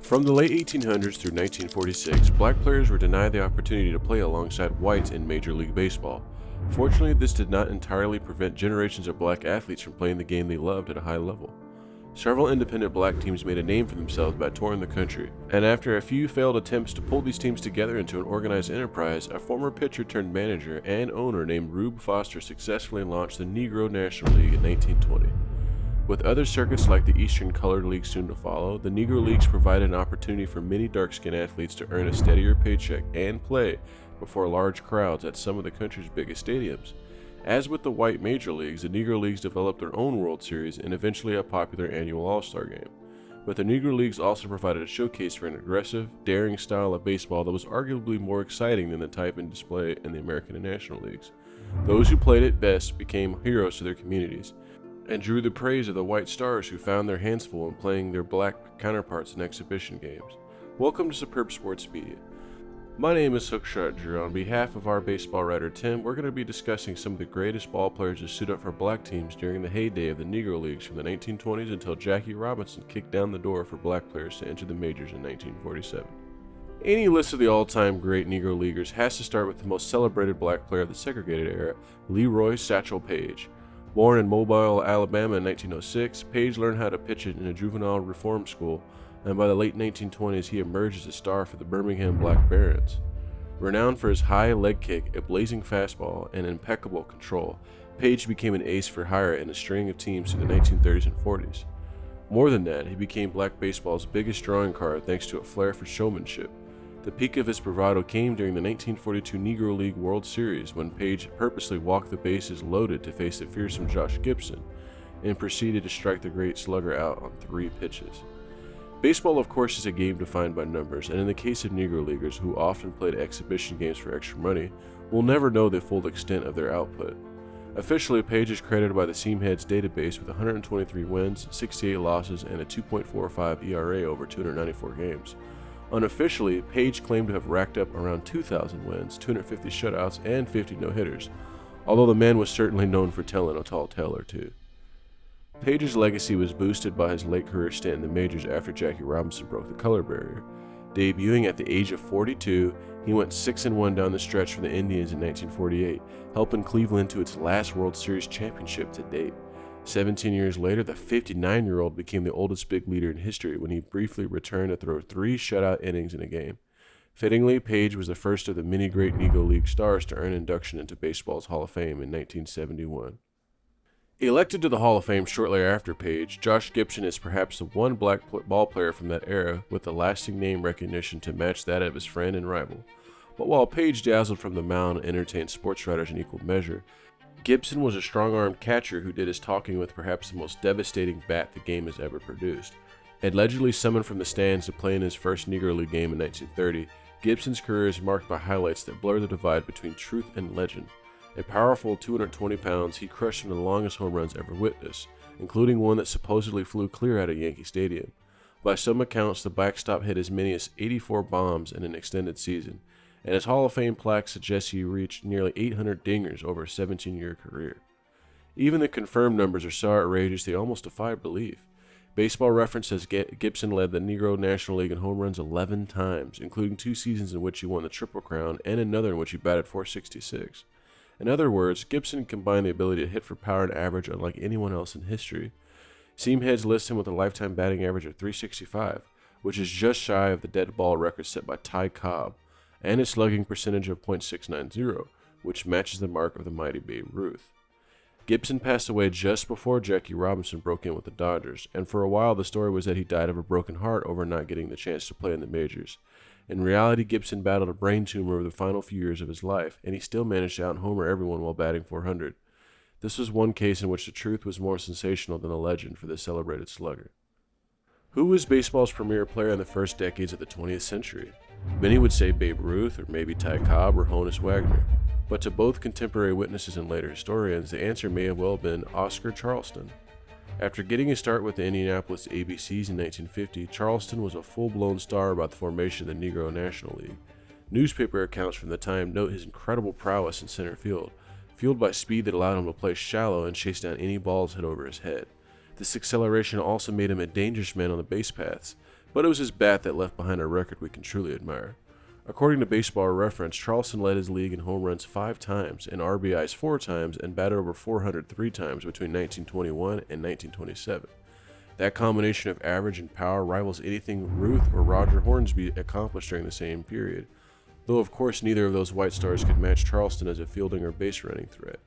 From the late 1800s through 1946, black players were denied the opportunity to play alongside whites in Major League Baseball. Fortunately, this did not entirely prevent generations of black athletes from playing the game they loved at a high level. Several independent black teams made a name for themselves by touring the country, and after a few failed attempts to pull these teams together into an organized enterprise, a former pitcher turned manager and owner named Rube Foster successfully launched the Negro National League in 1920. With other circuits like the Eastern Colored League soon to follow, the Negro Leagues provided an opportunity for many dark-skinned athletes to earn a steadier paycheck and play before large crowds at some of the country's biggest stadiums. As with the white major leagues, the Negro Leagues developed their own World Series and eventually a popular annual All-Star game. But the Negro Leagues also provided a showcase for an aggressive, daring style of baseball that was arguably more exciting than the type in display in the American and National Leagues. Those who played it best became heroes to their communities, and drew the praise of the white stars who found their hands full in playing their black counterparts in exhibition games. Welcome to Superb Sports Media. My name is Hookshot Drew. On behalf of our baseball writer Tim, we're going to be discussing some of the greatest ball players to suit up for black teams during the heyday of the Negro Leagues from the 1920s until Jackie Robinson kicked down the door for black players to enter the majors in 1947. Any list of the all-time great Negro Leaguers has to start with the most celebrated black player of the segregated era, Leroy Satchel Paige. Born in Mobile, Alabama in 1906, Paige learned how to pitch it in a juvenile reform school, and by the late 1920s he emerged as a star for the Birmingham Black Barons. Renowned for his high leg kick, a blazing fastball, and impeccable control, Paige became an ace for hire in a string of teams through the 1930s and 40s. More than that, he became black baseball's biggest drawing card thanks to a flair for showmanship. The peak of his bravado came during the 1942 Negro League World Series when Paige purposely walked the bases loaded to face the fearsome Josh Gibson and proceeded to strike the great slugger out on 3 pitches. Baseball, of course, is a game defined by numbers, and in the case of Negro Leaguers, who often played exhibition games for extra money, will never know the full extent of their output. Officially, Paige is credited by the Seamheads database with 123 wins, 68 losses, and a 2.45 ERA over 294 games. Unofficially, Paige claimed to have racked up around 2,000 wins, 250 shutouts, and 50 no-hitters, although the man was certainly known for telling a tall tale or two. Paige's legacy was boosted by his late career stint in the majors after Jackie Robinson broke the color barrier. Debuting at the age of 42, he went 6-1 down the stretch for the Indians in 1948, helping Cleveland to its last World Series championship to date. 17 years later, the 59-year-old became the oldest big leader in history when he briefly returned to throw 3 shutout innings in a game. Fittingly, Paige was the first of the many great Negro League stars to earn induction into baseball's Hall of Fame in 1971. Elected to the Hall of Fame shortly after Paige, Josh Gibson is perhaps the one black ball player from that era with a lasting name recognition to match that of his friend and rival. But while Paige dazzled from the mound and entertained sports writers in equal measure, Gibson was a strong-armed catcher who did his talking with perhaps the most devastating bat the game has ever produced. Allegedly summoned from the stands to play in his first Negro League game in 1930, Gibson's career is marked by highlights that blur the divide between truth and legend. A powerful 220 pounds, he crushed some of the longest home runs ever witnessed, including one that supposedly flew clear out of Yankee Stadium. By some accounts, the backstop hit as many as 84 bombs in an extended season, and his Hall of Fame plaque suggests he reached nearly 800 dingers over a 17-year career. Even the confirmed numbers are so outrageous they almost defy belief. Baseball Reference says Gibson led the Negro National League in home runs 11 times, including 2 seasons in which he won the Triple Crown and another in which he batted .466. In other words, Gibson combined the ability to hit for power and average unlike anyone else in history. Seamheads list him with a lifetime batting average of .365, which is just shy of the dead ball record set by Ty Cobb, and a slugging percentage of .690, which matches the mark of the mighty Babe Ruth. Gibson passed away just before Jackie Robinson broke in with the Dodgers, and for a while the story was that he died of a broken heart over not getting the chance to play in the majors. In reality, Gibson battled a brain tumor over the final few years of his life, and he still managed to out-homer everyone while batting .400. This was one case in which the truth was more sensational than a legend for the celebrated slugger. Who was baseball's premier player in the first decades of the 20th century? Many would say Babe Ruth, or maybe Ty Cobb, or Honus Wagner. But to both contemporary witnesses and later historians, the answer may have well been Oscar Charleston. After getting his start with the Indianapolis ABCs in 1950, Charleston was a full-blown star about the formation of the Negro National League. Newspaper accounts from the time note his incredible prowess in center field, fueled by speed that allowed him to play shallow and chase down any balls hit over his head. This acceleration also made him a dangerous man on the base paths, but it was his bat that left behind a record we can truly admire. According to Baseball Reference, Charleston led his league in home runs 5 times, in RBIs 4 times, and batted over 400 3 times between 1921 and 1927. That combination of average and power rivals anything Ruth or Roger Hornsby accomplished during the same period, though of course neither of those White Stars could match Charleston as a fielding or base running threat.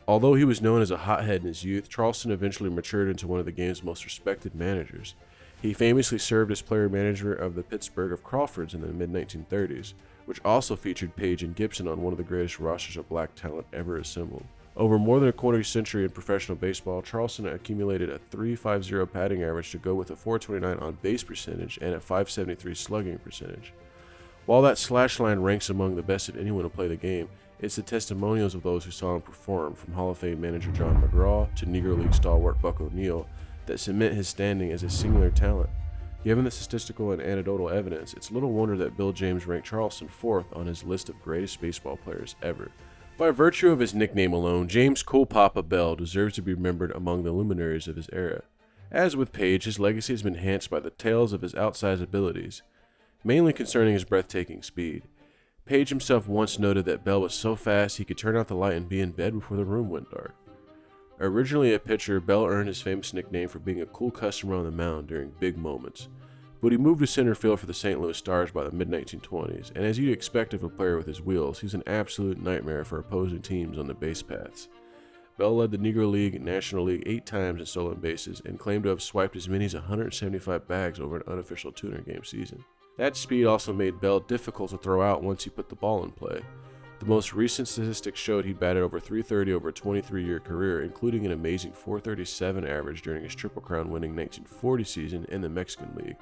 Although he was known as a hothead in his youth, Charleston eventually matured into one of the game's most respected managers. He famously served as player-manager of the Pittsburgh of Crawfords in the mid-1930s, which also featured Paige and Gibson on one of the greatest rosters of black talent ever assembled. Over more than a quarter century in professional baseball, Charleston accumulated a .350 batting average to go with a .429 on-base percentage and a .573 slugging percentage. While that slash line ranks among the best of anyone to play the game, it's the testimonials of those who saw him perform, from Hall of Fame manager John McGraw to Negro League stalwart Buck O'Neil, that cement his standing as a singular talent. Given the statistical and anecdotal evidence, it's little wonder that Bill James ranked Charleston 4th on his list of greatest baseball players ever. By virtue of his nickname alone, James Cool Papa Bell deserves to be remembered among the luminaries of his era. As with Paige, his legacy has been enhanced by the tales of his outsized abilities, mainly concerning his breathtaking speed. Paige himself once noted that Bell was so fast he could turn out the light and be in bed before the room went dark. Originally a pitcher, Bell earned his famous nickname for being a cool customer on the mound during big moments, but he moved to center field for the St. Louis Stars by the mid-1920s, and as you'd expect of a player with his wheels, he's an absolute nightmare for opposing teams on the base paths. Bell led the Negro League and National League 8 times in stolen bases and claimed to have swiped as many as 175 bags over an unofficial 200-game season. That speed also made Bell difficult to throw out once he put the ball in play. The most recent statistics showed he batted over .330 over a 23-year career, including an amazing .437 average during his Triple Crown winning 1940 season in the Mexican League.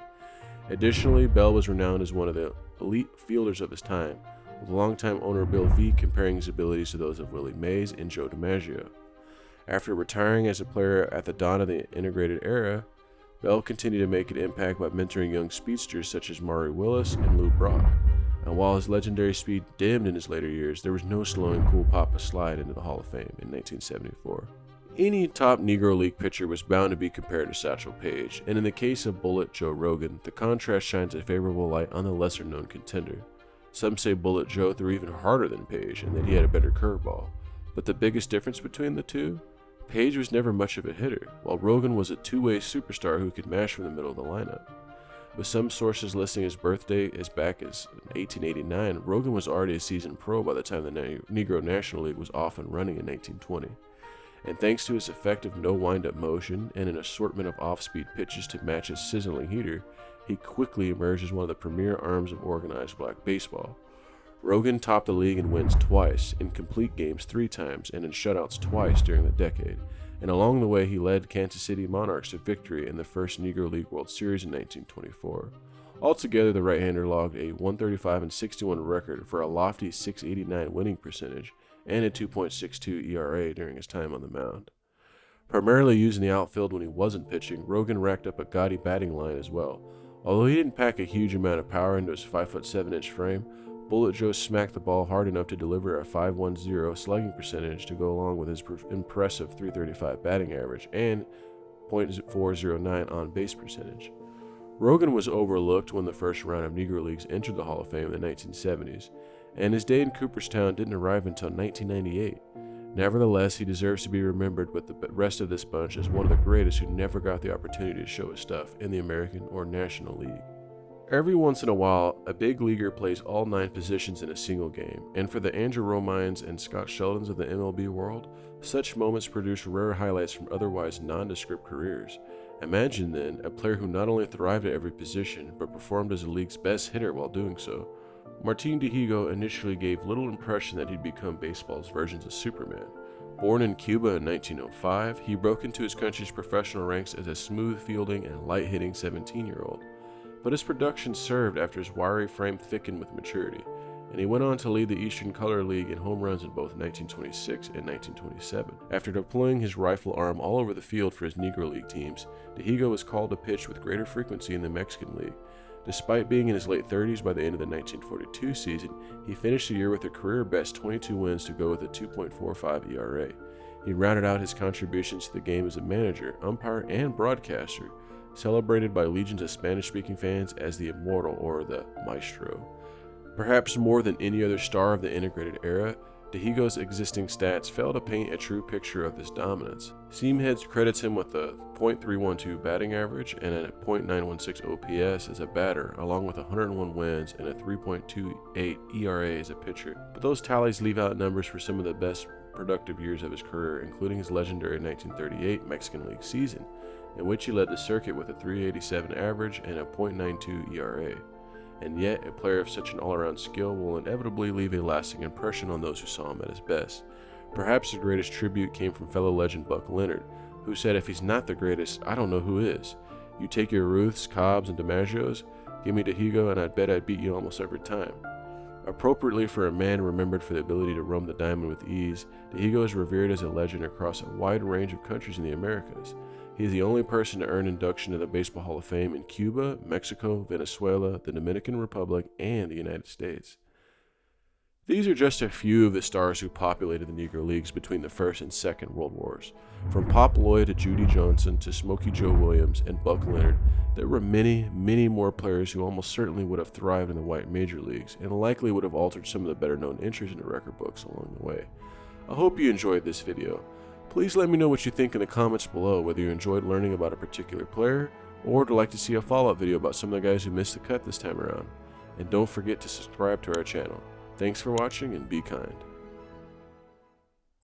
Additionally, Bell was renowned as one of the elite fielders of his time, with longtime owner Bill V comparing his abilities to those of Willie Mays and Joe DiMaggio. After retiring as a player at the dawn of the integrated era, Bell continued to make an impact by mentoring young speedsters such as Maury Willis and Lou Brock. And while his legendary speed dimmed in his later years, there was no slowing Cool Papa's slide into the Hall of Fame in 1974. Any top Negro League pitcher was bound to be compared to Satchel Paige, and in the case of Bullet Joe Rogan, the contrast shines a favorable light on the lesser-known contender. Some say Bullet Joe threw even harder than Paige and that he had a better curveball, but the biggest difference between the two? Paige was never much of a hitter, while Rogan was a two-way superstar who could mash from the middle of the lineup. With some sources listing his birthday as back as 1889, Rogan was already a seasoned pro by the time the Negro National League was off and running in 1920. And thanks to his effective no wind-up motion and an assortment of off-speed pitches to match his sizzling heater, he quickly emerged as one of the premier arms of organized black baseball. Rogan topped the league in wins twice, in complete games 3 times, and in shutouts twice during the decade, and along the way he led Kansas City Monarchs to victory in the first Negro League World Series in 1924. Altogether, the right-hander logged a 135-61 record for a lofty .689 winning percentage and a 2.62 ERA during his time on the mound. Primarily used in the outfield when he wasn't pitching, Rogan racked up a gaudy batting line as well. Although he didn't pack a huge amount of power into his 5'7" frame, Bullet Joe smacked the ball hard enough to deliver a .510 slugging percentage to go along with his impressive .335 batting average and .409 on-base percentage. Rogan was overlooked when the first round of Negro Leagues entered the Hall of Fame in the 1970s, and his day in Cooperstown didn't arrive until 1998. Nevertheless, he deserves to be remembered with the rest of this bunch as one of the greatest who never got the opportunity to show his stuff in the American or National League. Every once in a while, a big leaguer plays all 9 positions in a single game, and for the Andrew Romines and Scott Sheldons of the MLB world, such moments produce rare highlights from otherwise nondescript careers. Imagine then a player who not only thrived at every position, but performed as the league's best hitter while doing so. Martin Deigo initially gave little impression that he'd become baseball's versions of Superman. Born in Cuba in 1905, he broke into his country's professional ranks as a smooth-fielding and light-hitting 17-year-old. But his production served after his wiry frame thickened with maturity, and he went on to lead the Eastern Color League in home runs in both 1926 and 1927. After deploying his rifle arm all over the field for his Negro League teams, Deigo was called to pitch with greater frequency in the Mexican League. Despite being in his late 30s by the end of the 1942 season, he finished the year with a career-best 22 wins to go with a 2.45 ERA. He rounded out his contributions to the game as a manager, umpire, and broadcaster, celebrated by legions of Spanish-speaking fans as the Immortal or the Maestro. Perhaps more than any other star of the integrated era, Deigo's existing stats fail to paint a true picture of this dominance. Seamheads credits him with a .312 batting average and a .916 OPS as a batter, along with 101 wins and a 3.28 ERA as a pitcher. But those tallies leave out numbers for some of the best productive years of his career, including his legendary 1938 Mexican League season, in which he led the circuit with a 387 average and a .92 ERA. And yet, a player of such an all-around skill will inevitably leave a lasting impression on those who saw him at his best. Perhaps the greatest tribute came from fellow legend Buck Leonard, who said, "If he's not the greatest, I don't know who is. You take your Ruths, Cobbs, and DiMaggios, give me Deigo, and I'd bet I'd beat you almost every time." Appropriately for a man remembered for the ability to roam the diamond with ease, Deigo is revered as a legend across a wide range of countries in the Americas. He is the only person to earn induction to the Baseball Hall of Fame in Cuba, Mexico, Venezuela, the Dominican Republic, and the United States. These are just a few of the stars who populated the Negro Leagues between the First and Second World Wars. From Pop Lloyd to Judy Johnson to Smokey Joe Williams and Buck Leonard, there were many, many more players who almost certainly would have thrived in the white major leagues and likely would have altered some of the better known entries in the record books along the way. I hope you enjoyed this video. Please let me know what you think in the comments below, whether you enjoyed learning about a particular player or would like to see a follow-up video about some of the guys who missed the cut this time around. And don't forget to subscribe to our channel. Thanks for watching and be kind.